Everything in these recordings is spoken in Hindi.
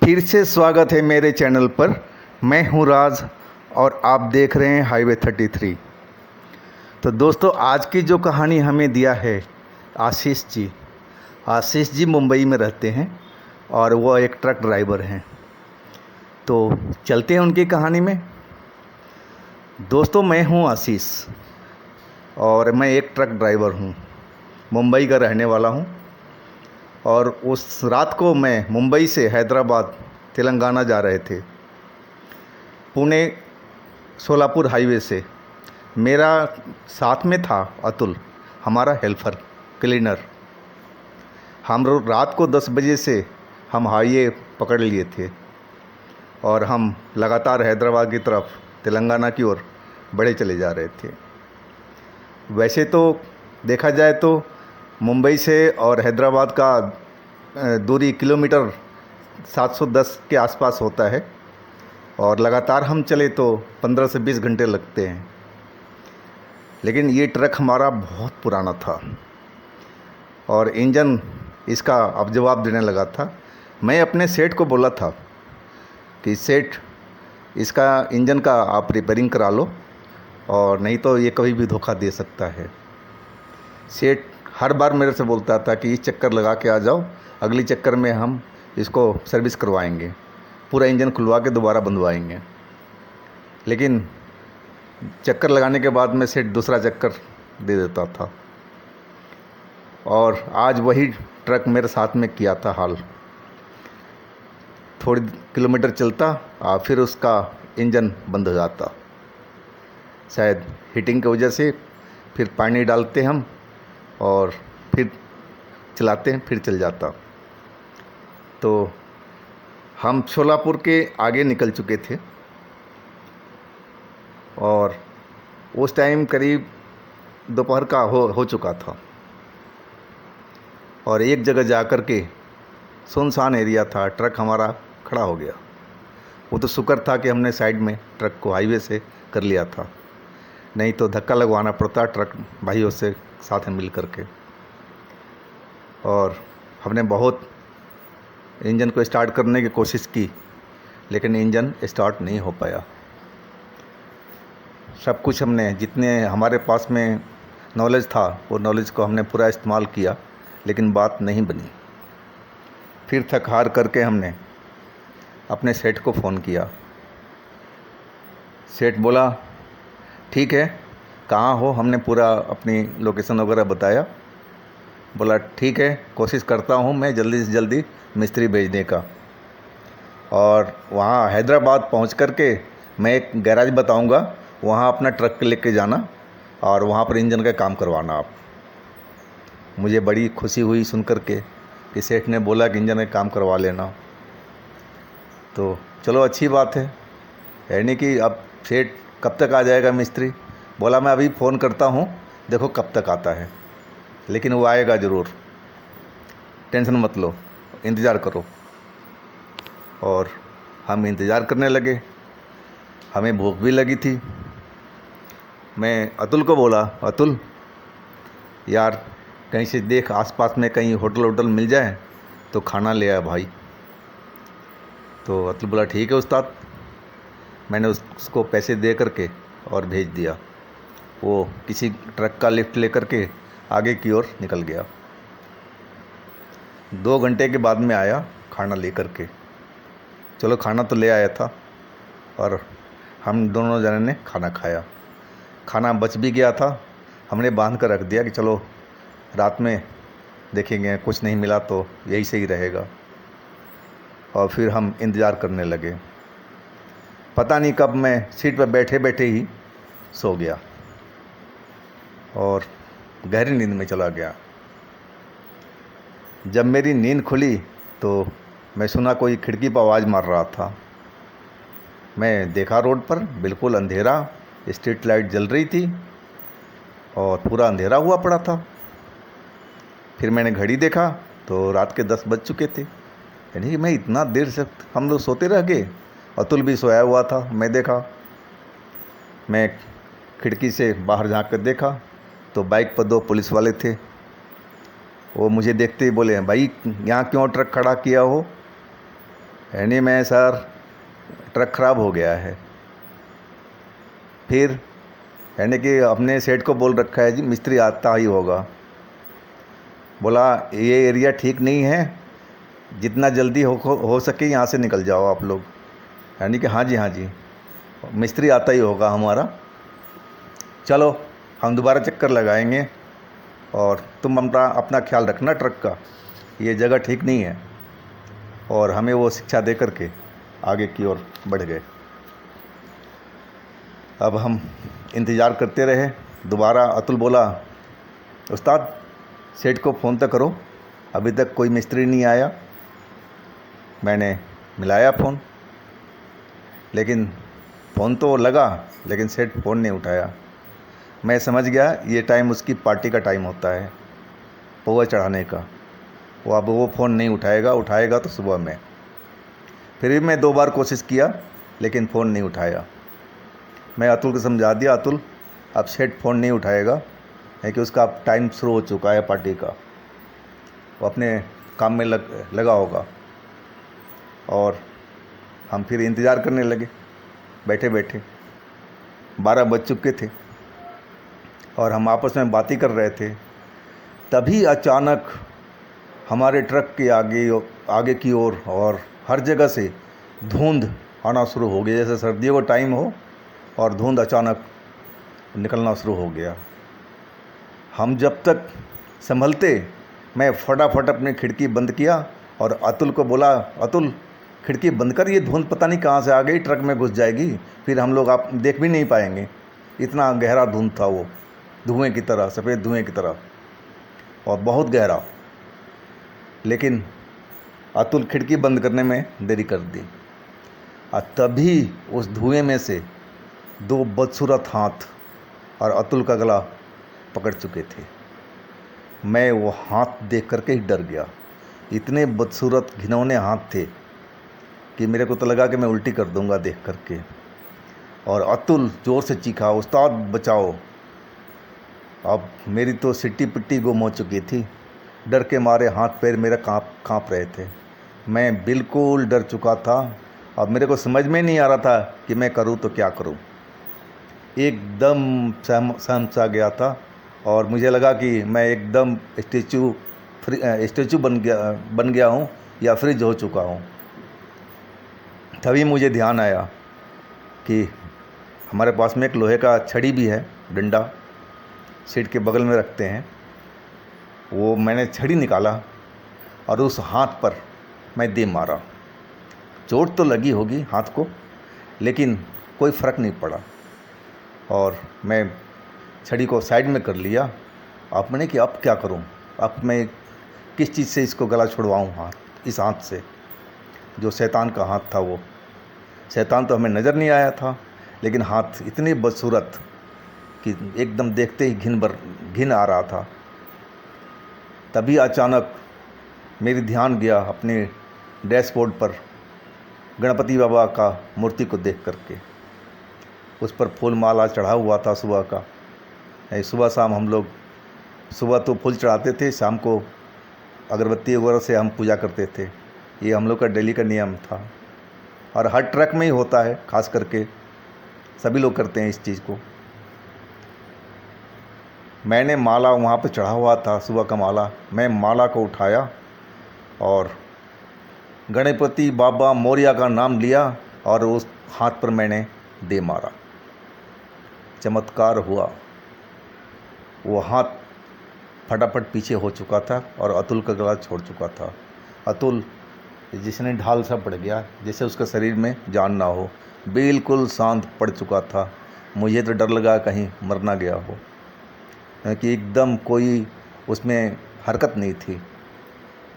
फिर से स्वागत है मेरे चैनल पर। मैं हूं राज और आप देख रहे हैं हाईवे 33। तो दोस्तों, आज की जो कहानी हमें दिया है आशीष जी। आशीष जी मुंबई में रहते हैं और वो एक ट्रक ड्राइवर हैं। तो चलते हैं उनकी कहानी में। दोस्तों, मैं हूं आशीष और मैं एक ट्रक ड्राइवर हूं, मुंबई का रहने वाला हूं। और उस रात को मैं मुंबई से हैदराबाद तेलंगाना जा रहे थे, पुणे सोलापुर हाईवे से। मेरा साथ में था अतुल, हमारा हेल्पर क्लीनर। हम लोग रात को 10 बजे से हम हाईवे पकड़ लिए थे और हम लगातार हैदराबाद की तरफ, तेलंगाना की ओर बढ़े चले जा रहे थे। वैसे तो देखा जाए तो मुंबई से और हैदराबाद का दूरी किलोमीटर 710 के आसपास होता है और लगातार हम चले तो 15 से 20 घंटे लगते हैं। लेकिन ये ट्रक हमारा बहुत पुराना था और इंजन इसका अब जवाब देने लगा था। मैं अपने सेठ को बोला था कि सेठ, इसका इंजन का आप रिपेयरिंग करा लो और नहीं तो ये कभी भी धोखा दे सकता है। सेठ हर बार मेरे से बोलता था कि इस चक्कर लगा के आ जाओ, अगली चक्कर में हम इसको सर्विस करवाएंगे, पूरा इंजन खुलवा के दोबारा बंधवाएंगे। लेकिन चक्कर लगाने के बाद में सेठ दूसरा चक्कर दे देता था और आज वही ट्रक मेरे साथ में किया था हाल। थोड़ी किलोमीटर चलता और फिर उसका इंजन बंद हो जाता, शायद हीटिंग की वजह से। फिर पानी डालते हम और फिर चलाते हैं, फिर चल जाता। तो हम शोलापुर के आगे निकल चुके थे और उस टाइम करीब दोपहर का हो चुका था और एक जगह जा कर के सुनसान एरिया था, ट्रक हमारा खड़ा हो गया। वो तो शुक्र था कि हमने साइड में ट्रक को हाईवे से कर लिया था, नहीं तो धक्का लगवाना पड़ता ट्रक भाइयों से साथ में मिल कर के। और हमने बहुत इंजन को स्टार्ट करने की कोशिश की, लेकिन इंजन स्टार्ट नहीं हो पाया। सब कुछ हमने, जितने हमारे पास में नॉलेज था, वो नॉलेज को हमने पूरा इस्तेमाल किया, लेकिन बात नहीं बनी। फिर थक हार करके हमने अपने सेठ को फ़ोन किया। सेठ बोला, ठीक है, कहाँ हो? हमने पूरा अपनी लोकेशन वगैरह बताया। बोला, ठीक है, कोशिश करता हूँ मैं जल्दी से जल्दी मिस्त्री भेजने का। और वहाँ हैदराबाद पहुँच कर के मैं एक गैराज बताऊँगा, वहाँ अपना ट्रक लेके जाना और वहाँ पर इंजन का काम करवाना आप। मुझे बड़ी खुशी हुई सुन कर के कि सेठ ने बोला कि इंजन का काम करवा लेना। तो चलो, अच्छी बात है। यानी कि अब सेठ कब तक आ जाएगा मिस्त्री? बोला, मैं अभी फ़ोन करता हूँ, देखो कब तक आता है, लेकिन वो आएगा ज़रूर, टेंशन मत लो, इंतज़ार करो। और हम इंतज़ार करने लगे। हमें भूख भी लगी थी। मैं अतुल को बोला, अतुल यार, कहीं से देख आसपास में कहीं होटल मिल जाए तो खाना ले आया भाई। तो अतुल बोला, ठीक है उस्ताद। मैंने उसको पैसे दे करके और भेज दिया। वो किसी ट्रक का लिफ्ट लेकर के आगे की ओर निकल गया। 2 घंटे के बाद में आया खाना लेकर के। चलो, खाना तो ले आया था और हम दोनों जने ने खाना खाया। खाना बच भी गया था, हमने बांध कर रख दिया कि चलो रात में देखेंगे, कुछ नहीं मिला तो यही सही रहेगा। और फिर हम इंतज़ार करने लगे। पता नहीं कब मैं सीट पर बैठे बैठे ही सो गया और गहरी नींद में चला गया। जब मेरी नींद खुली तो मैं सुना कोई खिड़की पर आवाज़ मार रहा था। मैं देखा रोड पर बिल्कुल अंधेरा, स्ट्रीट लाइट जल रही थी और पूरा अंधेरा हुआ पड़ा था। फिर मैंने घड़ी देखा तो रात के 10 बज चुके थे। यानी कि मैं इतना देर से हम लोग सोते रह गए। अतुल भी सोया हुआ था। मैं देखा, मैं खिड़की से बाहर झांक कर देखा तो बाइक पर 2 पुलिस वाले थे। वो मुझे देखते ही बोले, भाई यहाँ क्यों ट्रक खड़ा किया हो? यानी मैं सर ट्रक ख़राब हो गया है। फिर यानी कि अपने सेठ को बोल रखा है जी मिस्त्री आता ही होगा। बोला ये एरिया ठीक नहीं है, जितना जल्दी हो सके यहाँ से निकल जाओ आप लोग। यानी कि हाँ जी मिस्त्री आता ही होगा हमारा, चलो हम दोबारा चक्कर लगाएंगे और तुम अपना ख्याल रखना ट्रक का, ये जगह ठीक नहीं है। और हमें वो शिक्षा दे करके आगे की ओर बढ़ गए। अब हम इंतज़ार करते रहे। दोबारा अतुल बोला उस्ताद सेठ को फ़ोन तो करो, अभी तक कोई मिस्त्री नहीं आया। मैंने मिलाया फ़ोन, लेकिन फ़ोन तो लगा लेकिन सेठ फ़ोन नहीं उठाया। मैं समझ गया ये टाइम उसकी पार्टी का टाइम होता है, पोहा चढ़ाने का। वो अब वो फ़ोन नहीं उठाएगा तो सुबह में। फिर भी मैं 2 बार कोशिश किया लेकिन फ़ोन नहीं उठाया। मैं अतुल को समझा दिया, अतुल अब सेठ फ़ोन नहीं उठाएगा, है कि उसका अब टाइम शुरू हो चुका है पार्टी का, वो अपने काम में लगा होगा। और हम फिर इंतज़ार करने लगे बैठे बैठे। 12 बज चुके थे और हम आपस में बातें कर रहे थे। तभी अचानक हमारे ट्रक के आगे की ओर और हर जगह से धुंध आना शुरू हो गया, जैसे सर्दियों का टाइम हो और धुंध अचानक निकलना शुरू हो गया। हम जब तक संभलते, मैं फटाफट अपनी खिड़की बंद किया और अतुल को बोला, अतुल खिड़की बंद कर, ये धुंध पता नहीं कहाँ से आ गई, ट्रक में घुस जाएगी, फिर हम लोग आप देख भी नहीं पाएंगे। इतना गहरा धुंध था वो, धुएं की तरह, सफ़ेद धुएं की तरह, और बहुत गहरा। लेकिन अतुल खिड़की बंद करने में देरी कर दी और तभी उस धुएं में से 2 बदसूरत हाथ और अतुल का गला पकड़ चुके थे। मैं वो हाथ देख करके ही डर गया। इतने बदसूरत घिनौने हाथ थे कि मेरे को तो लगा कि मैं उल्टी कर दूंगा देख करके। और अतुल ज़ोर से चीखा, उस्ताद बचाओ। अब मेरी तो सिट्टी पिट्टी गुम हो चुकी थी, डर के मारे हाथ पैर मेरा काँप रहे थे। मैं बिल्कुल डर चुका था। अब मेरे को समझ में नहीं आ रहा था कि मैं करूं तो क्या करूं। एकदम सहम सा गया था और मुझे लगा कि मैं एकदम स्टैचू बन गया हूं या फ्रीज हो चुका हूं। तभी मुझे ध्यान आया कि हमारे पास में एक लोहे का छड़ी भी है, डंडा सीट के बगल में रखते हैं। वो मैंने छड़ी निकाला और उस हाथ पर मैं दे मारा। चोट तो लगी होगी हाथ को, लेकिन कोई फ़र्क नहीं पड़ा और मैं छड़ी को साइड में कर लिया। अब मैंने कि अब क्या करूं, अब मैं किस चीज़ से इसको गला छुड़वाऊं इस हाथ से, जो शैतान का हाथ था। वो शैतान तो हमें नज़र नहीं आया था, लेकिन हाथ इतनी बदसूरत कि एकदम देखते ही घिन आ रहा था। तभी अचानक मेरी ध्यान गया अपने डैशबोर्ड पर गणपति बाबा का मूर्ति को देख करके। उस पर फूल माला चढ़ा हुआ था सुबह का। सुबह शाम हम लोग, सुबह तो फूल चढ़ाते थे, शाम को अगरबत्ती वगैरह से हम पूजा करते थे। ये हम लोग का डेली का नियम था और हर ट्रक में ही होता है, खास करके सभी लोग करते हैं इस चीज़ को। मैंने माला वहाँ पर चढ़ा हुआ था, सुबह का माला, मैं माला को उठाया और गणपति बाबा मोरिया का नाम लिया और उस हाथ पर मैंने दे मारा। चमत्कार हुआ, वो हाथ फटाफट पीछे हो चुका था और अतुल का गला छोड़ चुका था। अतुल जिसने ढाल सा पड़ गया, जैसे उसका शरीर में जान ना हो, बिल्कुल शांत पड़ चुका था। मुझे तो डर लगा कहीं मर ना गया हो, क्योंकि एकदम कोई उसमें हरकत नहीं थी।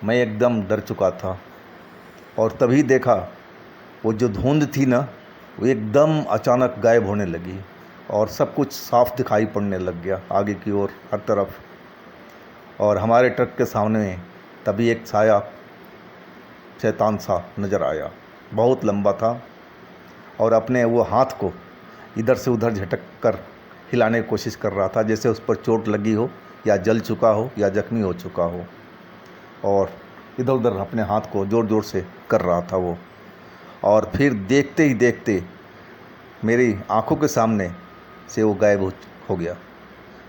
मैं एकदम डर चुका था और तभी देखा वो जो धुंध थी ना, वो एकदम अचानक गायब होने लगी और सब कुछ साफ दिखाई पड़ने लग गया आगे की ओर हर तरफ। और हमारे ट्रक के सामने तभी एक साया शैतान सा नज़र आया, बहुत लंबा था और अपने वो हाथ को इधर से उधर झटक कर हिलाने की कोशिश कर रहा था, जैसे उस पर चोट लगी हो या जल चुका हो या जख्मी हो चुका हो। और इधर उधर अपने हाथ को ज़ोर ज़ोर से कर रहा था वो। और फिर देखते ही देखते मेरी आंखों के सामने से वो गायब हो गया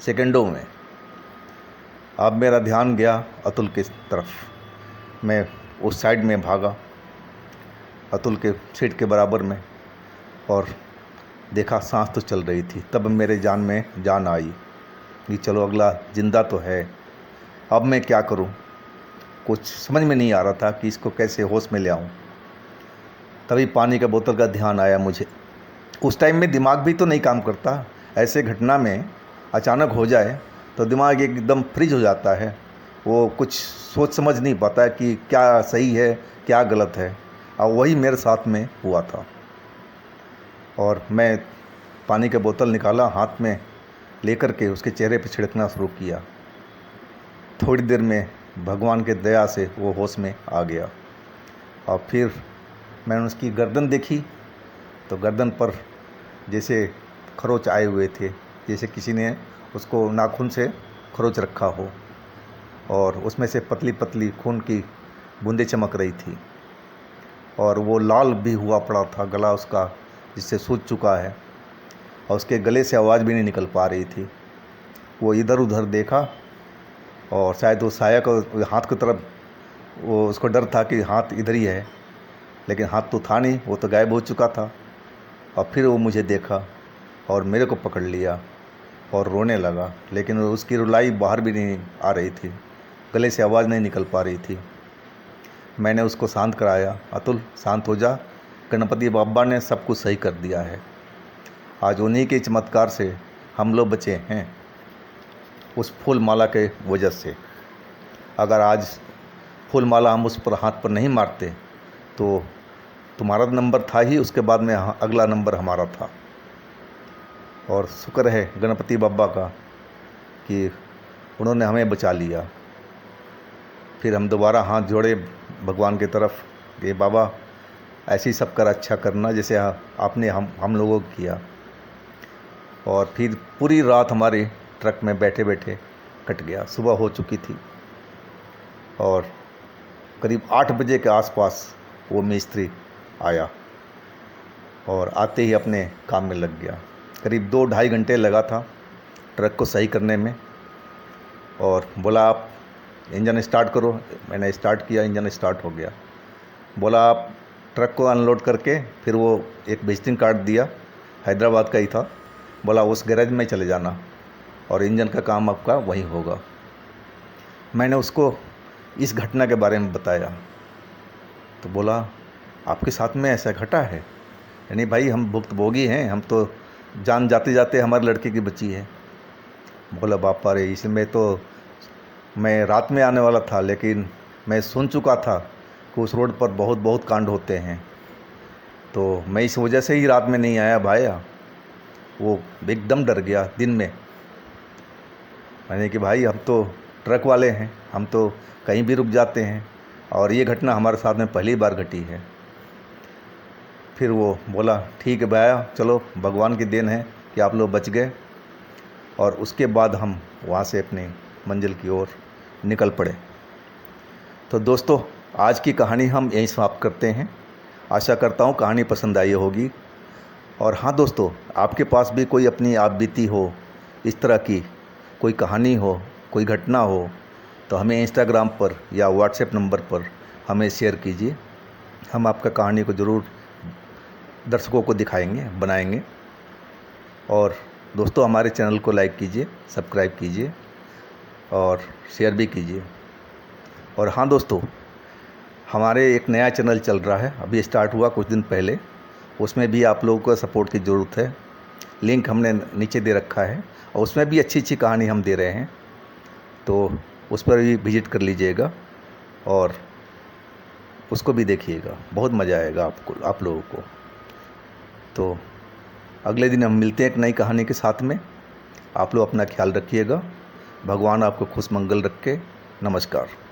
सेकंडों में। अब मेरा ध्यान गया अतुल की तरफ। मैं उस साइड में भागा अतुल के सीट के बराबर में और देखा सांस तो चल रही थी। तब मेरे जान में जान आई कि चलो अगला ज़िंदा तो है। अब मैं क्या करूं? कुछ समझ में नहीं आ रहा था कि इसको कैसे होश में ले आऊं। तभी पानी का बोतल का ध्यान आया मुझे। उस टाइम में दिमाग भी तो नहीं काम करता। ऐसे घटना में अचानक हो जाए तो दिमाग एकदम फ्रीज हो जाता है। वो कुछ सोच समझ नहीं पाता है कि क्या सही है क्या गलत है। और वही मेरे साथ में हुआ था। और मैं पानी का बोतल निकाला, हाथ में लेकर के उसके चेहरे पर छिड़कना शुरू किया। थोड़ी देर में भगवान के दया से वो होश में आ गया। और फिर मैंने उसकी गर्दन देखी तो गर्दन पर जैसे खरोच आए हुए थे, जैसे किसी ने उसको नाखून से खरोच रखा हो, और उसमें से पतली पतली खून की बूंदें चमक रही थी। और वो लाल भी हुआ पड़ा था गला उसका, जिससे सूज चुका है, और उसके गले से आवाज़ भी नहीं निकल पा रही थी। वो इधर उधर देखा और शायद वो साया को हाथ की तरफ, वो उसको डर था कि हाथ इधर ही है, लेकिन हाथ तो था नहीं, वो तो गायब हो चुका था। और फिर वो मुझे देखा और मेरे को पकड़ लिया और रोने लगा, लेकिन उसकी रुलाई बाहर भी नहीं आ रही थी, गले से आवाज़ नहीं निकल पा रही थी। मैंने उसको शांत कराया, अतुल शांत हो जा, गणपति बाबा ने सब कुछ सही कर दिया है। आज उन्हीं के चमत्कार से हम लोग बचे हैं, उस फूल माला के वजह से। अगर आज फूल माला हम उस पर हाथ पर नहीं मारते तो तुम्हारा नंबर था ही, उसके बाद में अगला नंबर हमारा था। और शुक्र है गणपति बाबा का कि उन्होंने हमें बचा लिया। फिर हम दोबारा हाथ जोड़े भगवान की तरफ कि बाबा ऐसी सब कर अच्छा करना जैसे आपने हम लोगों को किया। और फिर पूरी रात हमारी ट्रक में बैठे बैठे कट गया। सुबह हो चुकी थी और करीब 8 बजे के आसपास वो मिस्त्री आया और आते ही अपने काम में लग गया। करीब 2-2.5 घंटे लगा था ट्रक को सही करने में। और बोला आप इंजन स्टार्ट करो। मैंने स्टार्ट किया, इंजन स्टार्ट हो गया। बोला आप ट्रक को अनलोड करके, फिर वो एक विजिटिंग कार्ड दिया, हैदराबाद का ही था। बोला उस गैरेज में चले जाना और इंजन का काम आपका वहीं होगा। मैंने उसको इस घटना के बारे में बताया तो बोला आपके साथ में ऐसा घटा है? यानी भाई हम भुक्तभोगी हैं, हम तो जान जाते जाते हमारे लड़के की बची है। बोला बापा रे, इसमें तो मैं रात में आने वाला था, लेकिन मैं सुन चुका था कि उस रोड पर बहुत बहुत कांड होते हैं, तो मैं इस वजह से ही रात में नहीं आया भाया। वो एकदम डर गया दिन में। मैंने कि भाई हम तो ट्रक वाले हैं, हम तो कहीं भी रुक जाते हैं, और ये घटना हमारे साथ में पहली बार घटी है। फिर वो बोला ठीक है भैया, चलो भगवान की देन है कि आप लोग बच गए। और उसके बाद हम वहाँ से अपनी मंजिल की ओर निकल पड़े। तो दोस्तों, आज की कहानी हम यहीं समाप्त करते हैं। आशा करता हूँ कहानी पसंद आई होगी। और हाँ दोस्तों, आपके पास भी कोई अपनी आप बीती हो, इस तरह की कोई कहानी हो, कोई घटना हो, तो हमें इंस्टाग्राम पर या व्हाट्सएप नंबर पर हमें शेयर कीजिए। हम आपका कहानी को ज़रूर दर्शकों को दिखाएंगे, बनाएंगे। और दोस्तों, हमारे चैनल को लाइक कीजिए, सब्सक्राइब कीजिए और शेयर भी कीजिए। और हाँ दोस्तों, हमारे एक नया चैनल चल रहा है, अभी स्टार्ट हुआ कुछ दिन पहले। उसमें भी आप लोगों को सपोर्ट की ज़रूरत है। लिंक हमने नीचे दे रखा है और उसमें भी अच्छी अच्छी कहानी हम दे रहे हैं, तो उस पर भी विज़िट कर लीजिएगा और उसको भी देखिएगा। बहुत मज़ा आएगा आपको, आप लोगों को। तो अगले दिन हम मिलते हैं एक नई कहानी के साथ में। आप लोग अपना ख्याल रखिएगा। भगवान आपको खुश मंगल रखे। नमस्कार।